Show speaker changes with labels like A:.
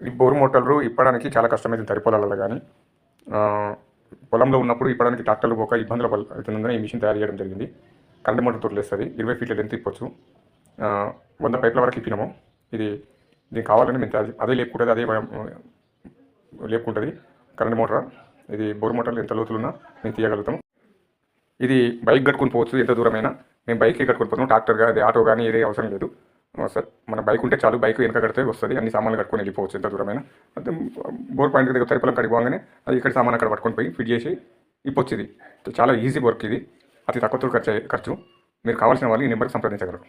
A: ఈ బోరు మోటార్లు ఇప్పడానికి చాలా కష్టమైంది తరి పొలాలలో కానీ పొలంలో ఉన్నప్పుడు ఇప్పడానికి ట్రాక్టర్లు పోక ఇబ్బందుల అవుతుందని ఈ మిషన్ తయారు చేయడం జరిగింది. కరెంట్ మోటార్ తోటి లేస్తుంది. 20 ఫీట్ల లెంత్ ఇప్పొచ్చు. 100 పైపుల వరకు ఇప్పినాము. ఇది దీనికి కావాలని మేము అదే లేపుకుంటుంది, అదే లేపుకుంటుంది కరెంట్ మోటార్. ఇది బోరు మోటార్లు ఎంత లోతులున్నా మేము తీయగలుగుతాం. ఇది బైక్ కట్టుకుని పోవచ్చు, ఎంత దూరమైనా. మేము బైకే కట్టుకుని పోతాం, ట్రాక్టర్ కానీ ఆటో కానీ ఏదే అవసరం లేదు సార్. మన బైక్ ఉంటే చాలు, బైక్ వెనక కడితే వస్తుంది, అన్ని సామాన్లు కట్టుకొని వెళ్ళిపోవచ్చు ఎంత దూరమైనా. అయితే బోర్ పాయింట్ దగ్గర తరిపలం కడిగి పోగానే అది ఇక్కడ సామాన్ అక్కడ పట్టుకొని పోయి ఫిట్ చేసి ఇప్పొచ్చు. ఇది చాలా ఈజీ వర్క్, ఇది అతి తక్కువ ఖర్చు. మీరు కావాల్సిన వాళ్ళు ఈ నెంబర్కి సంప్రదించగలరు.